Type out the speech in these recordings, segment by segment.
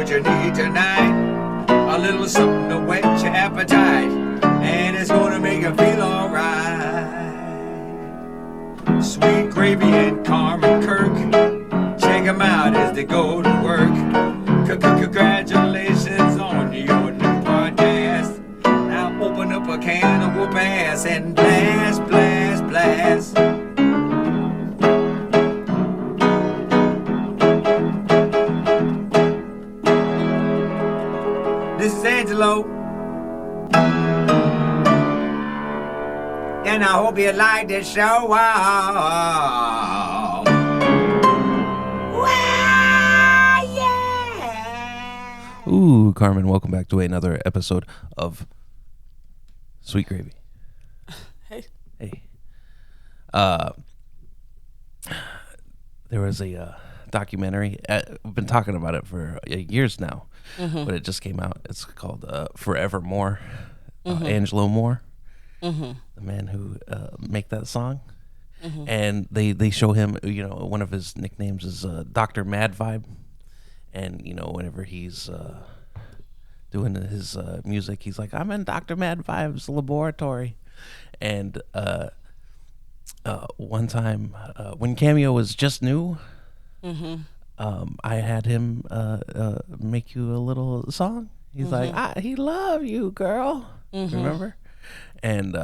what you need tonight. A little something to whet your appetite, and it's gonna make you feel alright. Sweet Gravy and Carmen Kirk, check them out as they go to work. Congratulations on your new podcast. Now open up a can of whoop ass and blast, blast, blast. This is Angelo, and I hope you like this show. Wow. Yeah. Ooh, Carmen, welcome back to another episode of Sweet Gravy. Hey. Hey. There was a documentary. I've been talking about it for years now, but it just came out. It's called Forevermore. Angelo Moore, the man who make that song. And they show him, one of his nicknames is Dr. Mad Vibe. And, whenever he's doing his music, he's like, I'm in Dr. Mad Vibe's laboratory. And one time when Cameo was just new, I had him make you a little song. He's like, he love you, girl. Remember? And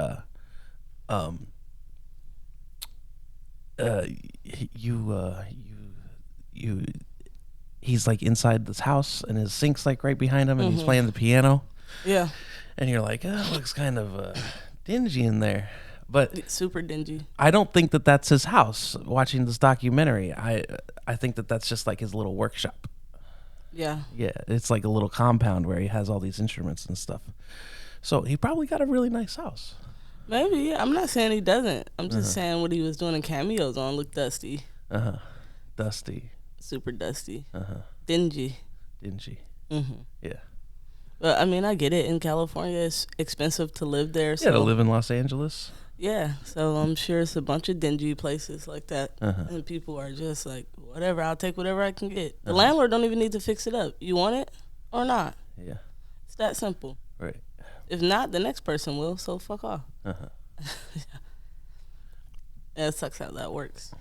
he's like inside this house, and his sink's like right behind him, and he's playing the piano. Yeah. And you're like, oh, it looks kind of dingy in there. But It's super dingy. I don't think that that's his house. Watching this documentary, I think that that's just like his little workshop. Yeah. Yeah, it's like a little compound where he has all these instruments and stuff. So he probably got a really nice house. Maybe. I'm not saying he doesn't. I'm just saying what he was doing in Cameos on looked dusty. Dusty. Super dusty. Dingy. Dingy. Yeah. But I mean, I get it. In California, it's expensive to live there. So Yeah, to live in Los Angeles. yeah, so I'm sure it's a bunch of dingy places like that, and people are just like, whatever, I'll take whatever I can get. The landlord don't even need to fix it up. You want it or not? Yeah. It's that simple. Right. If not, the next person will. So fuck off. Yeah, it sucks how that works.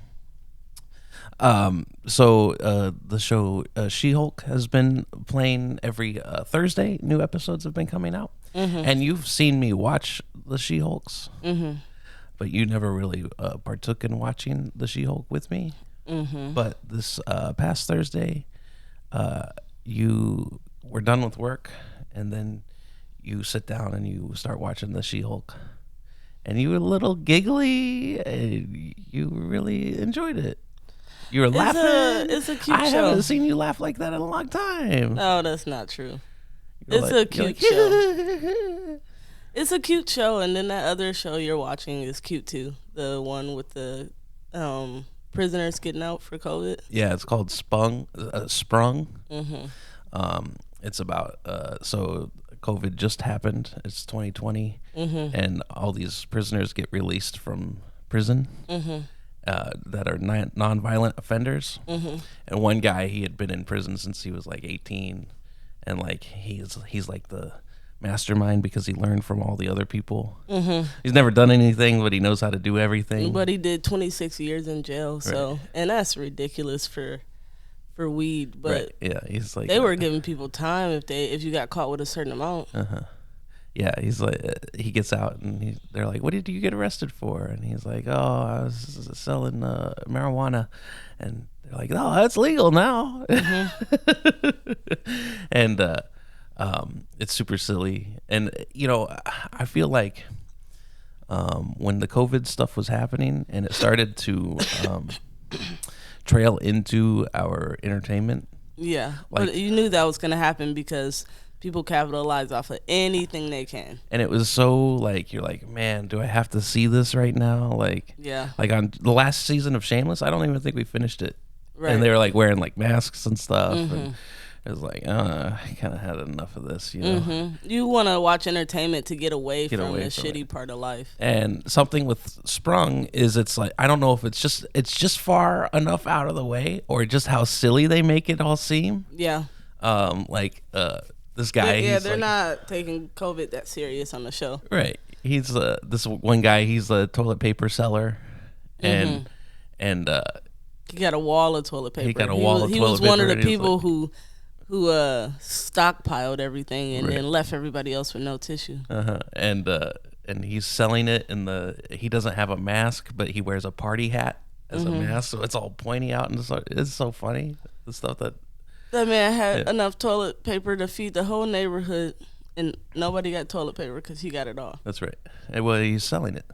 So the show She-Hulk has been playing every Thursday. New episodes have been coming out, and you've seen me watch the She-Hulks, but you never really partook in watching the She-Hulk with me. But this past Thursday, you were done with work, and then you sit down and you start watching the She-Hulk, and you were a little giggly, and you really enjoyed it. You were laughing. It's a cute show. I haven't seen you laugh like that in a long time. No, that's not true. You're It's like- a cute like, show. It's a cute show, and then that other show you're watching is cute too. The one with the prisoners getting out for COVID. Yeah, it's called Sprung. It's about so COVID just happened. It's 2020, and all these prisoners get released from prison. That are non-violent offenders, and one guy, he had been in prison since he was like 18, and like he's like the mastermind because he learned from all the other people. He's never done anything, but he knows how to do everything. But he did 26 years in jail, so and that's ridiculous for weed. But right. Yeah, he's like they were giving people time if you got caught with a certain amount. Yeah, he's like, he gets out and they're like, what did you get arrested for? And he's like, oh, I was selling marijuana. And they're like, oh, that's legal now. And it's super silly. And, I feel like when the COVID stuff was happening and it started to trail into our entertainment. Yeah, Like, but you knew that was going to happen because people capitalize off of anything they can. And it was so like, you're like, man, do I have to see this right now? Like, Yeah. Like on the last season of Shameless, I don't even think we finished it. Right. And they were like wearing like masks and stuff. And it was like, I kind of had enough of this, You want to watch entertainment to get away from away the from shitty it. part of life. And something with Sprung is it's like, I don't know if it's just far enough out of the way or just how silly they make it all seem. Yeah. This guy. They're not taking COVID that serious on the show. Right. He's this one guy. He's a toilet paper seller, and he got a wall of toilet paper. He got a wall of toilet paper. He was one of the people who stockpiled everything and then left everybody else with no tissue. And he's selling it he doesn't have a mask, but he wears a party hat as a mask, so it's all pointy out, and it's so funny, the stuff that man had enough toilet paper to feed the whole neighborhood, and nobody got toilet paper because he got it all. That's right. And well, he's selling it.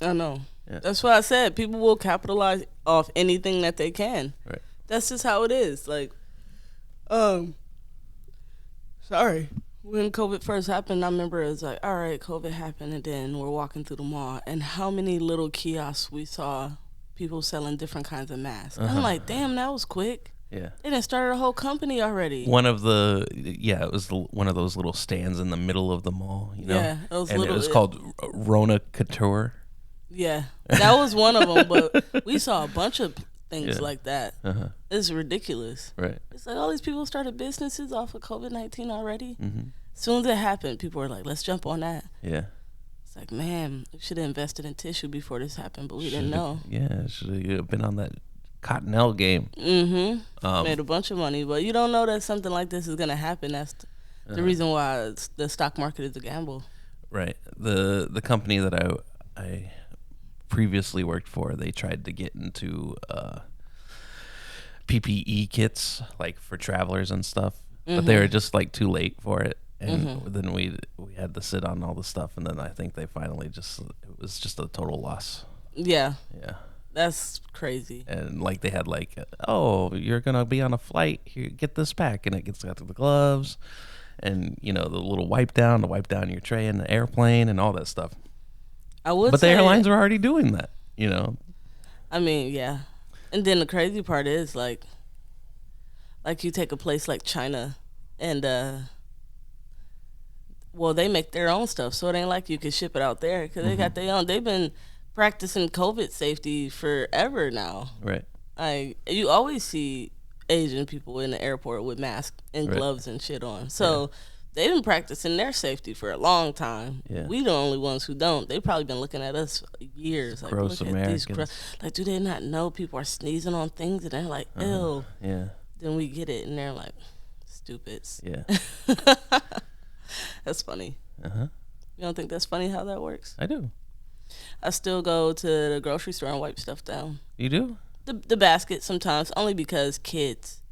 I know. Yeah. That's why I said people will capitalize off anything that they can. Right. That's just how it is. Like, sorry. When COVID first happened, I remember it was like, all right, COVID happened, and then we're walking through the mall, and how many little kiosks we saw people selling different kinds of masks. I'm like, damn, that was quick. Yeah. They done started a whole company already. It was one of those little stands in the middle of the mall, you know? Yeah. And it was called Rona Couture. Yeah. That was one of them, but we saw a bunch of things like that. It's ridiculous. Right. It's like all these people started businesses off of COVID-19 already. Mm-hmm. As soon as it happened, people were like, let's jump on that. Yeah. It's like, man, we should have invested in tissue before this happened, but we didn't know. Yeah, should have been on that Cottonelle game. Mm-hmm. Made a bunch of money, but you don't know that something like this is going to happen. That's the reason why the stock market is a gamble. Right. The company that I previously worked for, they tried to get into PPE kits, like for travelers and stuff, but they were just like too late for it. And then we had to sit on all the stuff, and then I think they finally it was just a total loss. Yeah. Yeah. That's crazy. And like they had like, oh, you're gonna be on a flight. Here, get this pack, and it gets got the gloves, and the little wipe down to wipe down your tray in the airplane and all that stuff. But the airlines are already doing that. I mean, yeah. And then the crazy part is like you take a place like China, and they make their own stuff, so it ain't like you can ship it out there because they got their own. They've been practicing COVID safety forever now. Right. You always see Asian people in the airport with masks and gloves and shit on. So they've been practicing their safety for a long time. Yeah. We the only ones who don't. They've probably been looking at us for years. Like, gross look Americans. At these like, do they not know people are sneezing on things and they're like, ew. Yeah. Then we get it and they're like, stupids. Yeah. That's funny. You don't think that's funny how that works? I do. I still go to the grocery store and wipe stuff down. You do? The basket sometimes, only because kids.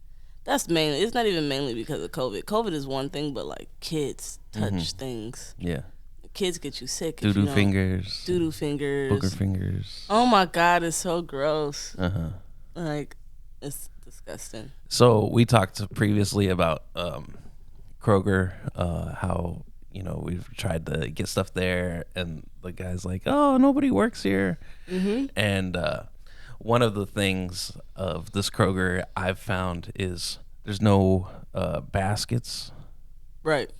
That's mainly. It's not even mainly because of COVID. COVID is one thing, but like kids touch things. Yeah. Kids get you sick. Doo-doo fingers. Doo-doo fingers. Booger fingers. Oh my God, it's so gross. Uh-huh. It's disgusting. So we talked previously about Kroger, how we've tried to get stuff there, and the guy's like, oh, nobody works here. And one of the things of this Kroger I've found is there's no baskets right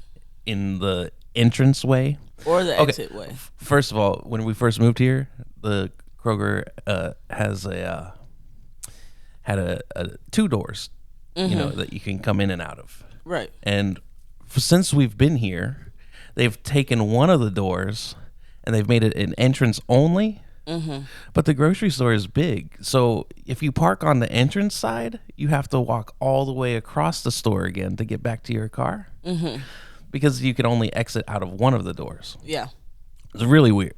in the entranceway or the exit way. First of all, when we first moved here, the Kroger had two doors, that you can come in and out of. Right. And since we've been here, they've taken one of the doors and they've made it an entrance only. But the grocery store is big, so if you park on the entrance side, you have to walk all the way across the store again to get back to your car, because you can only exit out of one of the doors. Yeah, it's really weird.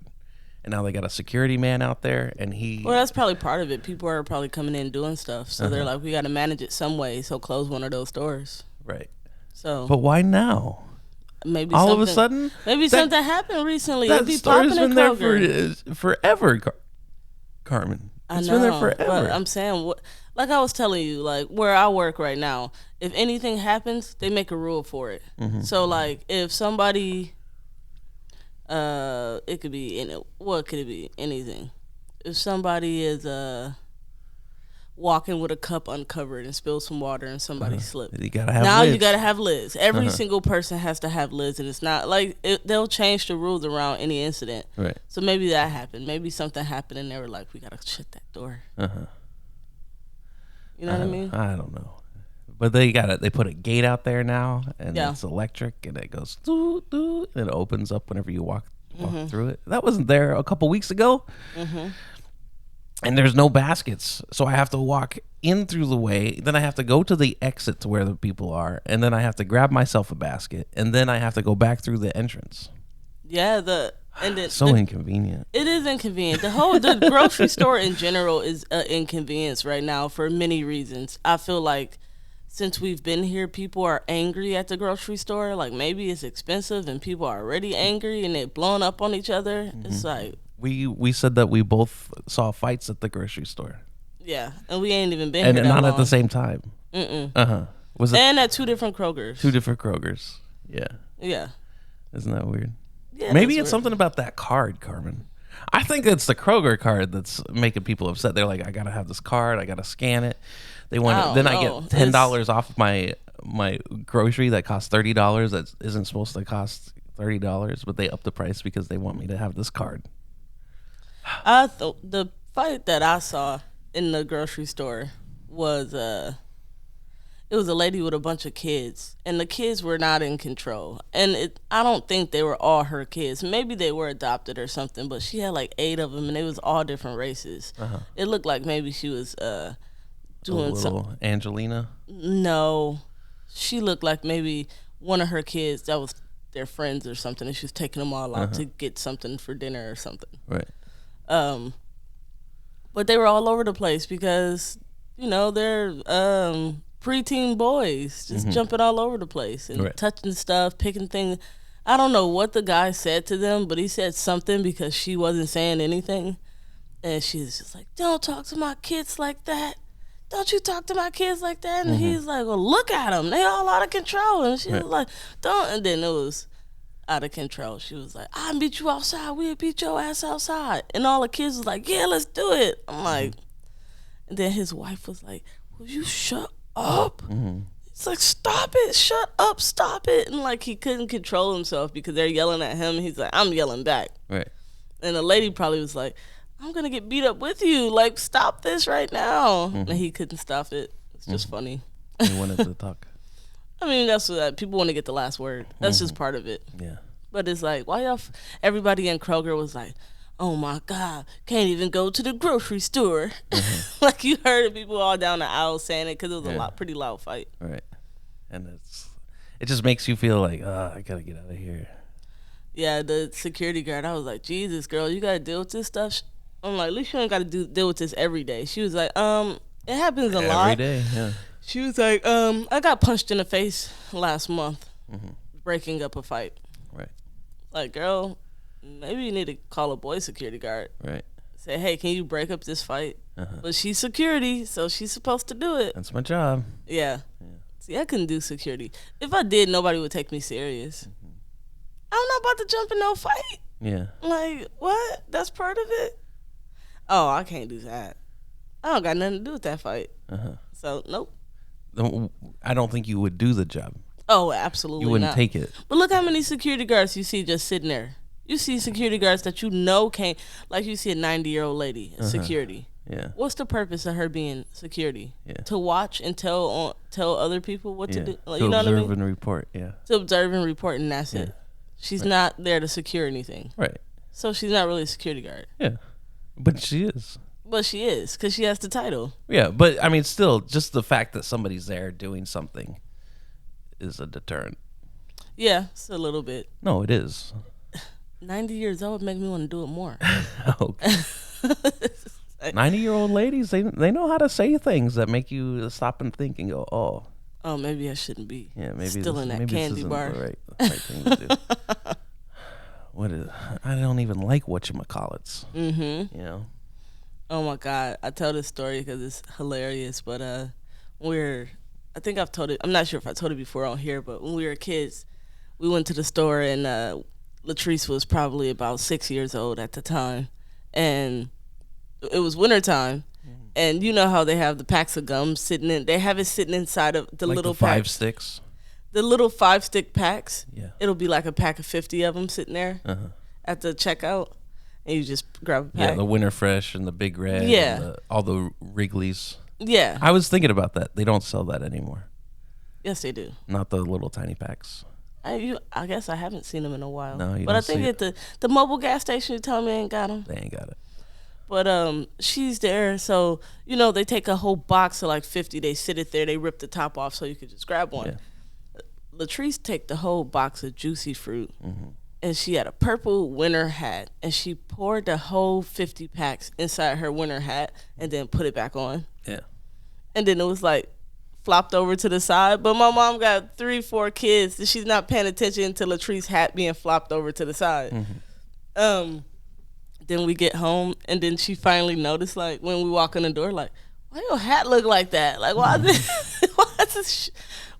And now they got a security man out there, and well, that's probably part of it. People are probably coming in doing stuff, so they're like, we got to manage it some way, so close one of those doors. Right. So, but why now? Maybe all of a sudden, something happened recently. That It'd be store's popping been there for forever, Carmen. It's been there forever. But I'm saying, like I was telling you, like where I work right now, if anything happens, they make a rule for it. So like if somebody, it could be what could it be? Anything. If somebody is walking with a cup uncovered and spills some water and somebody slipped. You gotta have lids. You gotta have lids. Every single person has to have lids, and it's not like they'll change the rules around any incident. Right. So maybe that happened. Maybe something happened, and they were like, "We gotta shut that door." You know what I mean? I don't know, But they put a gate out there now, and Yeah. it's electric, and it goes doo, doo, and it opens up whenever you walk through it. That wasn't there a couple weeks ago. And there's no baskets, so I have to walk in through the way. Then I have to go to the exit to where the people are, and then I have to grab myself a basket, and then I have to go back through the entrance. Yeah, Inconvenient. It is inconvenient. The grocery store in general is an inconvenience right now for many reasons. I feel like since we've been here, people are angry at the grocery store. Like maybe it's expensive and people are already angry and they're blowing up on each other. It's like we said that we both saw fights at the grocery store. Yeah, and we ain't even been and here that not long. at the same time. Was it and at two different Krogers. two different Krogers? Yeah. Yeah. Isn't that weird? Yeah, Maybe that's it's something about that card, Carmen. I think it's the Kroger card that's making people upset. They're like, I gotta have this card. I gotta scan it. They want. Then I get $10 off my grocery that costs $30. That isn't supposed to cost $30, but they up the price because they want me to have this card. The fight that I saw in the grocery store was it was a lady with a bunch of kids, and the kids were not in control. And I don't think they were all her kids. Maybe they were adopted or something, but she had like 8 of them, and they was all different races. It looked like maybe she was doing something. Angelina? No, she looked like maybe one of her kids that was their friends or something, and she was taking them all out to get something for dinner or something. Right. But they were all over the place because, they're preteen boys just jumping all over the place and touching stuff, picking things. I don't know what the guy said to them, but he said something because she wasn't saying anything. And she's just like, don't talk to my kids like that. Don't you talk to my kids like that. And he's like, well, look at them. They all out of control. And she was like, don't. And then it was out of control. She was like, I'll beat you outside. We'll beat your ass outside. And all the kids was like, yeah, let's do it. I'm like, and then his wife was like, will you shut up? It's like, stop it, shut up, stop it. And like he couldn't control himself because they're yelling at him. He's like, I'm yelling back. Right. And the lady probably was like, I'm gonna get beat up with you, like stop this right now. And he couldn't stop it. It's just funny. He wanted to talk. I mean, that's what people want to get the last word. That's just part of it. Yeah. But it's like, why y'all everybody in Kroger was like, oh my God, can't even go to the grocery store. Like you heard people all down the aisle saying it because it was a pretty loud fight. Right. And it just makes you feel like, I gotta get out of here. Yeah, the security guard, I was like, Jesus, girl, you gotta deal with this stuff. I'm like, at least you don't gotta deal with this every day. She was like, it happens a lot. Every day, yeah. She was like, I got punched in the face last month, breaking up a fight. Right. Like, girl, maybe you need to call a boy security guard. Right. Say, hey, can you break up this fight? But she's security, so she's supposed to do it. That's my job. Yeah. See, I couldn't do security. If I did, nobody would take me serious. I'm not about to jump in no fight. Yeah. Like, what? That's part of it? Oh, I can't do that. I don't got nothing to do with that fight. So, nope. I don't think you would do the job. Oh, absolutely You wouldn't not. take it. But look how many security guards you see just sitting there. You see security guards that you know can't, like you see a 90-year-old lady in security. Yeah. What's the purpose of her being security? Yeah. To watch and tell other people what to do? Like, to you know what I observe mean? and report, yeah. To observe and report, and that's it. She's not there to secure anything. Right. So she's not really a security guard. Yeah. But she is. But she is, because she has the title. Yeah, but I mean, still, just the fact that somebody's there doing something is a deterrent. Yeah, it's a little bit. No, it is. 90 years old would make me want to do it more. Okay. 90-year-old ladies, they know how to say things that make you stop and think and go, oh, maybe I shouldn't be maybe still in that maybe candy bar. The right thing to do. I don't even like whatchamacallits. You know? Oh my God, I tell this story because it's hilarious. But I think I've told it. I'm not sure if I told it before on here, but when we were kids, we went to the store and Latrice was probably about 6 years old at the time, and it was wintertime. And you know how they have the packs of gum sitting in? They have it sitting inside of the like little the 5 packs. sticks. The little 5-stick packs. Yeah. It'll be like a pack of 50 of them sitting there at the checkout. And you just grab a pack. Yeah, the Winter Fresh and the Big Red. Yeah. And all the Wrigley's. Yeah. I was thinking about that. They don't sell that anymore. Yes, they do. Not the little tiny packs. I guess I haven't seen them in a while. No, you but don't I think see at the mobile gas station, you tell me ain't got them. They ain't got it. But she's there, so they take a whole box of like 50. They sit it there. They rip the top off so you could just grab one. Yeah. Latrice take the whole box of juicy fruit, Mm-hmm. and she had a purple winter hat, and she poured the whole 50 packs inside her winter hat, and then put it back on. Yeah. And then it was like flopped over to the side. But my mom got 3-4 kids, and she's not paying attention to Latrice's hat being flopped over to the side. Mm-hmm. Then we get home, and then she finally noticed, like, when we walk in the door, like, why your hat look like that? Like, why is this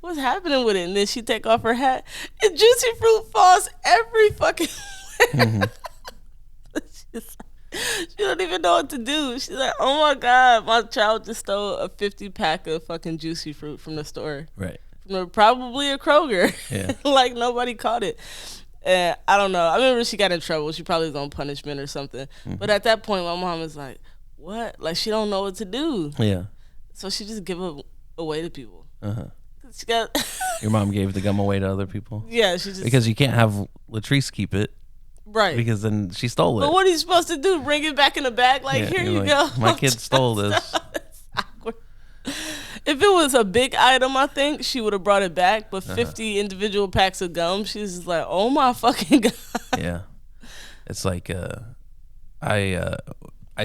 what's happening with it? And then she take off her hat, and juicy fruit falls every fucking Mm-hmm. she don't even know what to do. She's like, oh my God, my child just stole a 50 pack of fucking juicy fruit from the store. Right. From probably a Kroger. Yeah. Like, nobody caught it. And I don't know. I remember she got in trouble. She probably was on punishment or something. Mm-hmm. But at that point, my mom was like, what? Like, she don't know what to do. Yeah. So she just give it away to people. Uh-huh. She got Your mom gave the gum away to other people? yeah, she just Because you can't have Latrice keep it. right. Because then she stole it. But what are you supposed to do? Bring it back in the bag? Like, Yeah, here you're you like, go. my kid stole this. It's awkward. If it was a big item, I think she would have brought it back. But 50 individual packs of gum, she's just like, oh my fucking God. Yeah. It's like I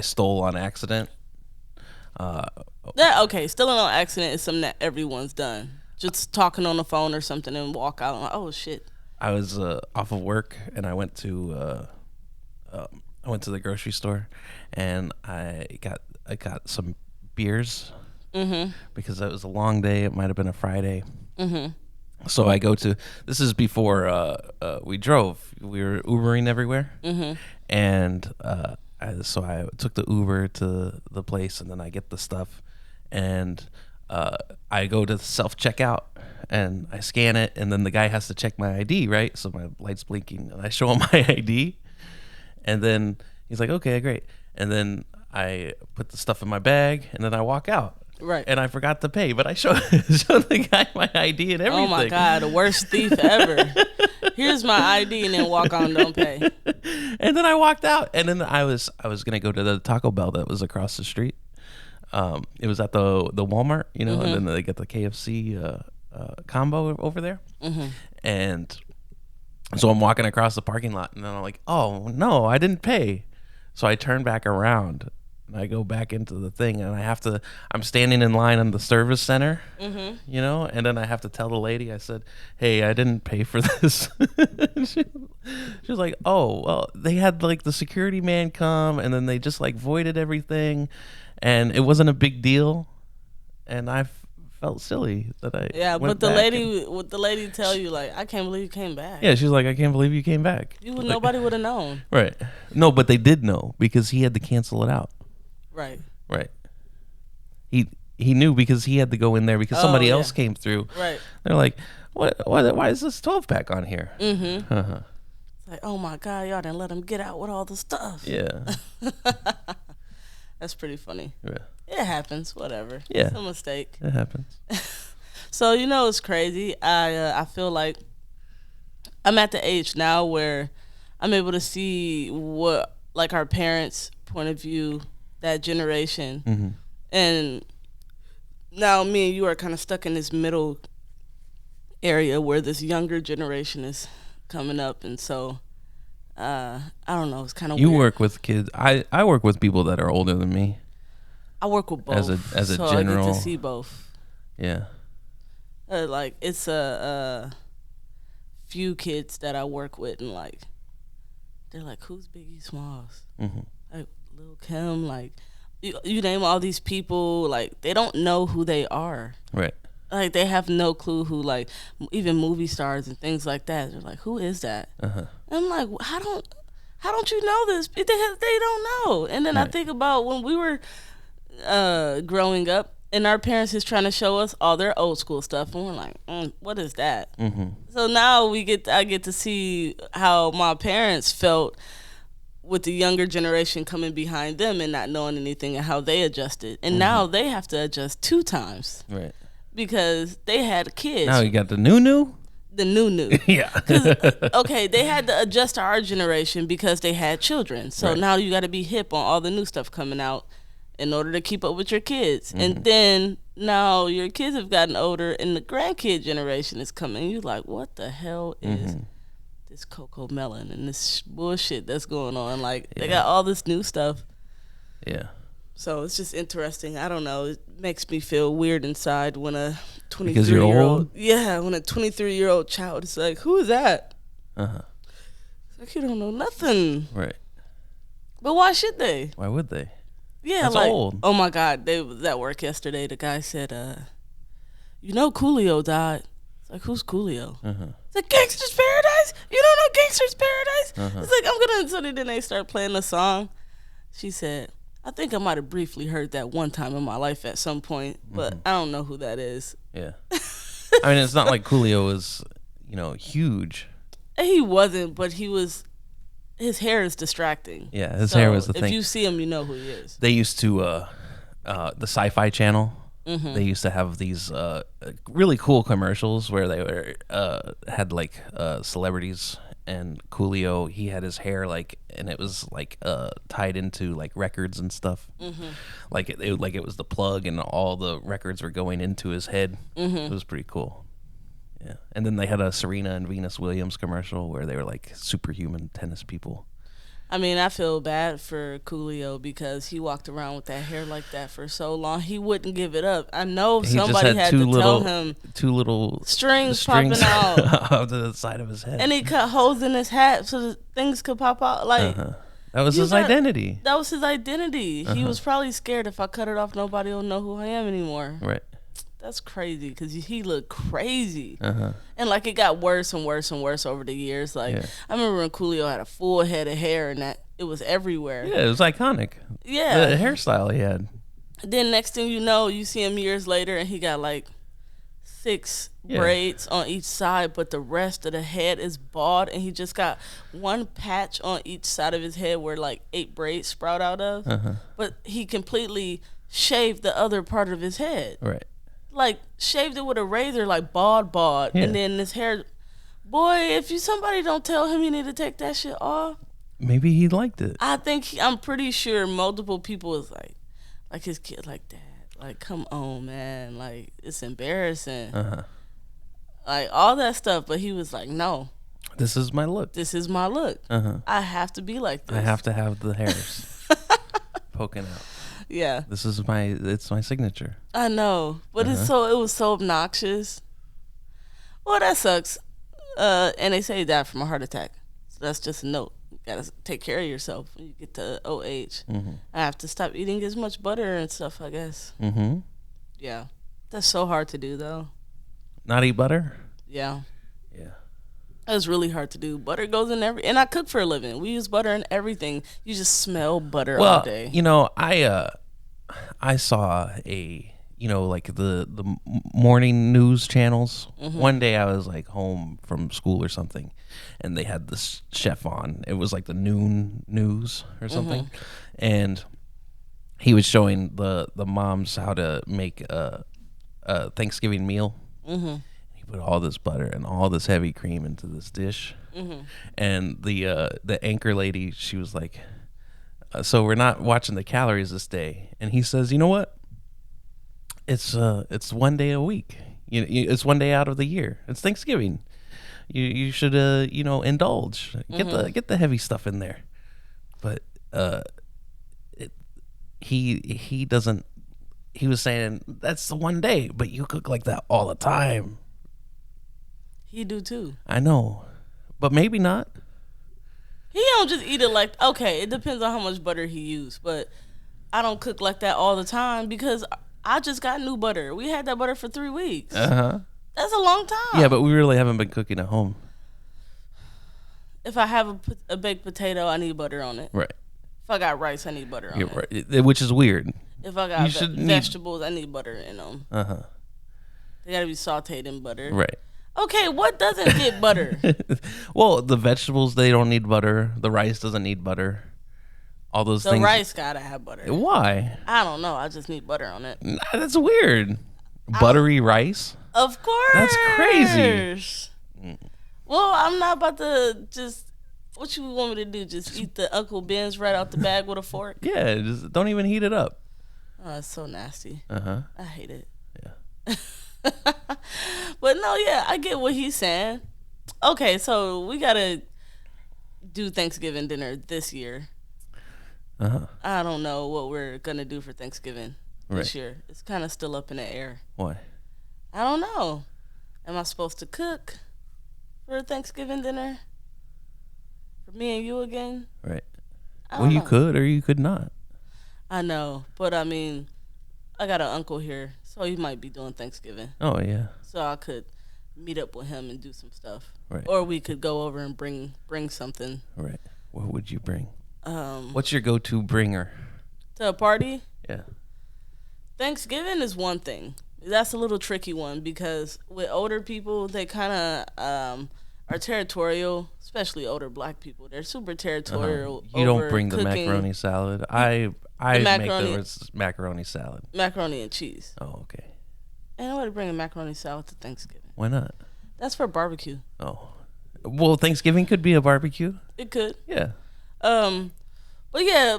stole on accident. Okay, stealing on accident is something that everyone's done. Just talking on the phone or something and walk out. Like, oh shit. I was off of work and I went to the grocery store and I got some beers because it was a long day. It might have been a Friday. So I go to, this is before we drove. We were Ubering everywhere, and so I took the Uber to the place, and then I get the stuff, and I go to the self-checkout, and I scan it, and then the guy has to check my ID, right? So my light's blinking, and I show him my ID, and then he's like, okay, great. And then I put the stuff in my bag, and then I walk out. Right. And I forgot to pay, but I showed the guy my ID and everything. Oh my God, the worst thief ever. Here's my ID, and then walk on, don't pay. And then I walked out, and then I was gonna go to the Taco Bell that was across the street. It was at the Walmart, and then they get the KFC combo over there. And so I'm walking across the parking lot, and then I'm like, oh no, I didn't pay. So I turn back around. And I go back into the thing, and I'm standing in line on the service center, and then I have to tell the lady, I said, hey, I didn't pay for this. she was like, oh, well, they had like the security man come, and then they just like voided everything, and it wasn't a big deal. And I felt silly that I went but the back lady would the lady tell you, like, I can't believe you came back. Yeah, she's like, I can't believe you came back. Nobody would have known. Right. No, but they did know because he had to cancel it out. Right. He knew because he had to go in there because somebody else came through. Right. They're like, why is this 12 pack on here? It's like, oh my God, y'all didn't let him get out with all the stuff. Yeah. That's pretty funny. Yeah. It happens, whatever. Yeah. It's a mistake. It happens. So, it's crazy. I feel like I'm at the age now where I'm able to see what, like, our parents' point of view, that generation, and now me and you are kind of stuck in this middle area where this younger generation is coming up, and so I don't know, it's kind of You weird. work with kids. I work with people that are older than me. I work with both As a so general, I get to see both. Yeah. Like, it's a few kids that I work with, and like, they're like, who's Biggie Smalls? Like, Lil' Kim, like, you name all these people, like, they don't know who they are. Right. Like, they have no clue who, like, even movie stars and things like that. They're like, who is that? And I'm like, how don't you know this? They don't know. And then I think about when we were growing up, and our parents is trying to show us all their old school stuff, and we're like, what is that? So now I get to see how my parents felt with the younger generation coming behind them and not knowing anything, and how they adjusted. And now they have to adjust 2 times. Right. because they had kids. Now you got the new. The new. Yeah. Okay, they had to adjust to our generation because they had children. So Right. now you got to be hip on all the new stuff coming out in order to keep up with your kids. And then now your kids have gotten older and the grandkid generation is coming. You're like, what the hell is this Coco Melon and this bullshit that's going on? Like, they got all this new stuff. Yeah. So it's just interesting. I don't know. It makes me feel weird inside when a Because you're 23-year-old, old? yeah, when a 23-year-old child is like, "Who is that?" Uh-huh. It's like, you don't know nothing. Right. But why should they? Why would they? Yeah, That's like, old. oh my God, they was at work yesterday. The guy said, "You know, Coolio died." It's like, who's Coolio? Uh-huh. It's like Gangster's Paradise. You don't know Gangster's Paradise? Uh-huh. It's like, I'm gonna. So then they start playing the song. She said, I think I might have briefly heard that one time in my life at some point, but I don't know who that is. Yeah. I mean, it's not like Coolio was, huge. He wasn't, but he was. His hair is distracting. Yeah, his hair was the if thing. If you see him, you know who he is. They used to, the Sci-Fi Channel. They used to have these really cool commercials where they were had like celebrities, and Coolio, he had his hair and it was tied into like records and stuff. Like it was the plug, and all the records were going into his head. It was pretty cool. Yeah, and then they had a Serena and Venus Williams commercial where they were like superhuman tennis people. I mean, I feel bad for Coolio because he walked around with that hair like that for so long. He wouldn't give it up. I know somebody had to tell him. Two little strings popping out of the side of his head. And he cut holes in his hat so that things could pop out. Like that was his identity. That was his identity. He was probably scared if I cut it off, nobody will know who I am anymore. Right. That's crazy because he looked crazy. And like it got worse and worse and worse over the years. Like I remember when Coolio had a full head of hair and that it was everywhere. Yeah, it was iconic. Yeah. The hairstyle he had. Then next thing you know, you see him years later and he got like 6 braids on each side, but the rest of the head is bald and he just got one patch on each side of his head where like 8 braids sprout out of. But he completely shaved the other part of his head. Right. Like shaved it with a razor, like bald, and then his hair. Boy, if somebody don't tell him you need to take that shit off. Maybe he liked it. I think I'm pretty sure multiple people was like his kid, like Dad, like come on, man, like it's embarrassing, like all that stuff. But he was like, no, this is my look. This is my look. I have to be like this. I have to have the hairs poking out. Yeah, it's my signature. I know, but it was so obnoxious. Well, that sucks. And they say he died from a heart attack. So that's just a note. You gotta take care of yourself when you get to OH. I have to stop eating as much butter and stuff, I guess. Yeah, that's so hard to do though. Not eat butter? Yeah. Yeah. That's really hard to do. Butter goes in and I cook for a living. We use butter in everything. You just smell butter all day. I saw like the morning news channels. One day I was like home from school or something, and they had this chef on. It was like the noon news or something, and he was showing the moms how to make a Thanksgiving meal. He put all this butter and all this heavy cream into this dish, and the anchor lady, she was like, so we're not watching the calories this day. And he says, you know what? It's one day a week. It's one day out of the year. It's Thanksgiving. You should indulge. Get the heavy stuff in there. But he doesn't. He was saying that's the one day, but you cook like that all the time. He do too. I know, but maybe not. He don't just eat it like, okay, it depends on how much butter he used, but I don't cook like that all the time because I just got new butter. We had that butter for 3 weeks. That's a long time. Yeah, but we really haven't been cooking at home. If I have a baked potato, I need butter on it. Right. If I got rice, I need butter on it. Right. Which is weird. If I got vegetables, I need butter in them. They gotta be sauteed in butter. Right. Okay, what doesn't get butter? Well, the vegetables, they don't need butter. The rice doesn't need butter. All those things. The rice gotta have butter. Why? I don't know. I just need butter on it. Nah, that's weird. Buttery rice? Of course. That's crazy. Well, I'm not about to just. What you want me to do? Just eat the Uncle Ben's right out the bag with a fork? Yeah, just don't even heat it up. Oh, it's so nasty. Uh-huh. I hate it. Yeah. But no, yeah, I get what he's saying. Okay, so we gotta do Thanksgiving dinner this year. Uh-huh. I don't know what we're gonna do for Thanksgiving this Right. year. It's kind of still up in the air. Why? I don't know. Am I supposed to cook for Thanksgiving dinner? For me and you again? Right. I Well, don't you know. could or you could not. I know, but I mean, I got an uncle here, so he might be doing Thanksgiving. Oh, yeah. So I could meet up with him and do some stuff. Right. Or we could go over and bring something. Right. What would you bring? Um, What's your go-to bringer? to a party? Yeah. Thanksgiving is one thing. That's a little tricky one because with older people, they kind of are territorial, especially older black people. They're super territorial. You don't over bring the cooking macaroni salad. I make macaroni- the macaroni salad. macaroni and cheese. Oh, okay. Ain't nobody bringing macaroni salad to Thanksgiving. Why not? That's for barbecue. Oh. Well, Thanksgiving could be a barbecue. It could. Yeah. But yeah,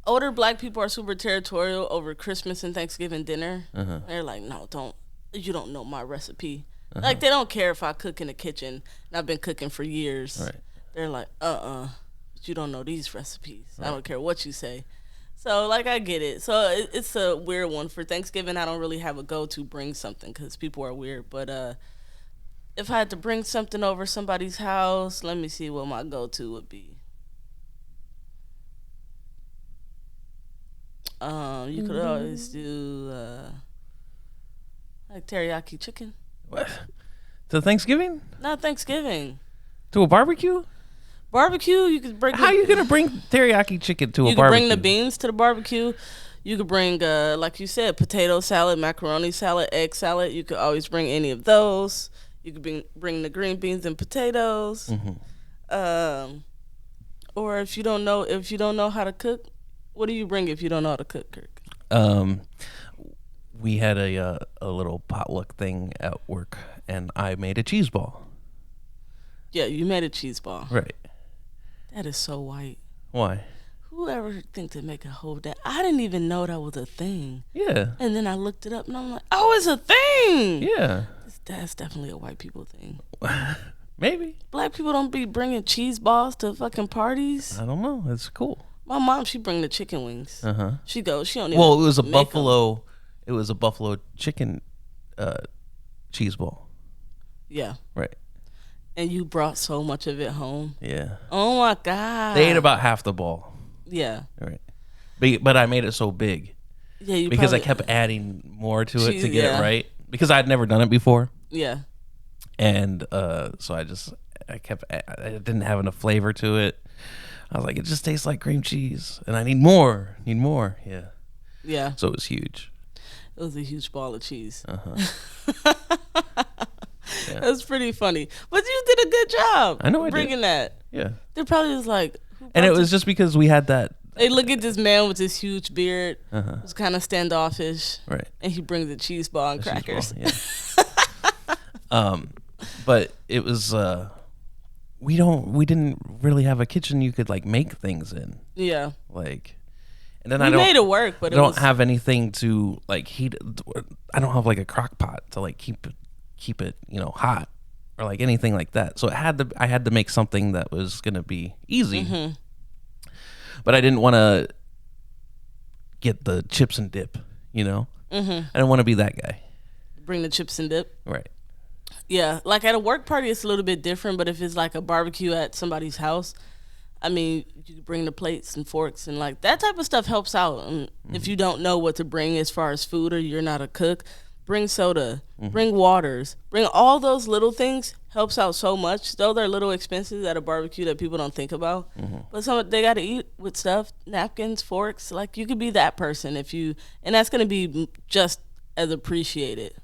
older black people are super territorial over Christmas and Thanksgiving dinner. Uh-huh. They're like, no, you don't know my recipe. Like, they don't care if I cook in the kitchen and I've been cooking for years. Right. They're like, but you don't know these recipes. Right. I don't care what you say. So, like, I get it. So, it's a weird one. For Thanksgiving, I don't really have a go-to bring something because people are weird. But if I had to bring something over somebody's house, let me see what my go-to would be. You could always do like teriyaki chicken. What? To Thanksgiving? Not Thanksgiving. To a barbecue? Barbecue, you could bring. How you gonna bring teriyaki chicken to a You could barbecue? bring the beans to the barbecue. You could bring, like you said, potato salad, macaroni salad, egg salad. You could always bring any of those. You could bring the green beans and potatoes. Mm-hmm. Or if you don't know how to cook, what do you bring if you don't know how to cook, Kirk? We had a little potluck thing at work, and I made a cheese ball. Yeah, you made a cheese ball. Right. That is so white. Why? Whoever think to make a whole day? I didn't even know that was a thing. Yeah. And then I looked it up, and I'm like, oh, it's a thing. Yeah. That's definitely a white people thing. Maybe. Black people don't be bringing cheese balls to fucking parties. I don't know. It's cool. My mom, she bring the chicken wings. Uh-huh. She don't even Well, it was a make 'em. buffalo. It was a buffalo chicken cheese ball. Yeah. Right. And you brought so much of it home. Yeah. Oh my God. They ate about half the ball. Yeah. Right. But I made it so big. Yeah, you Because I probably- kept adding more to it Cheese, to get yeah. it right. Because I'd never done it before. Yeah. And so I didn't have enough flavor to it. I was like, it just tastes like cream cheese. And I need more. Yeah. Yeah. So it was huge. It was a huge ball of cheese. Uh-huh. That was pretty funny. But you did a good job. I know I did. bringing that. Yeah. They probably was like, And it was just because we had that. They look at this man with this huge beard. Uh-huh. Who's kind of standoffish. Right. And he brings a cheese ball and Cheese crackers. ball, yeah. But it was we didn't really have a kitchen you could like make things in. Yeah. Like, and then We I don't made it work, but I it don't was, have anything to like heat. I don't have like a crock pot to like keep it hot or like anything like that. So I had to make something that was gonna be easy. Mm-hmm. But I didn't want to get the chips and dip. Mm-hmm. I didn't want to be that guy. bring the chips and dip. Right. Yeah, like at a work party, it's a little bit different. But if it's like a barbecue at somebody's house, I mean, you can bring the plates and forks and like that type of stuff helps out. And if you don't know what to bring as far as food or you're not a cook, bring soda, bring waters, bring all those little things helps out so much. Though they're little expenses at a barbecue that people don't think about, but they got to eat with stuff, napkins, forks. Like you could be that person and that's gonna be just as appreciated.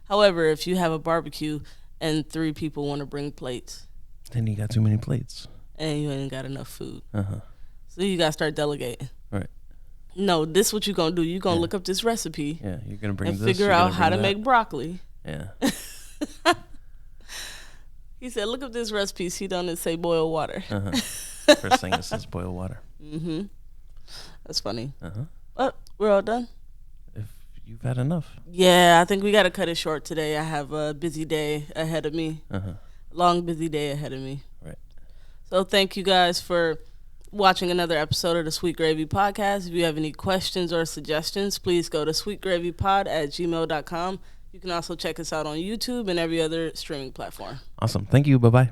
However, if you have a barbecue and 3 people want to bring plates, Then you got too many plates. and you ain't got enough food, Uh-huh. so you gotta start delegating. Right. No, this what you gonna do. You gonna look up this recipe. Yeah, you're gonna bring and this. figure out how to make broccoli. Yeah. He said, "Look up this recipe. See down and say boil water." First thing it says boil water. That's funny. But we're all done. If you've had enough. Yeah, I think we got to cut it short today. I have a busy day ahead of me. Long, busy day ahead of me. Right. So thank you guys for watching another episode of the Sweet Gravy Podcast. If you have any questions or suggestions, please go to sweetgravypod@gmail.com. You can also check us out on YouTube and every other streaming platform. Awesome. Thank you. Bye-bye.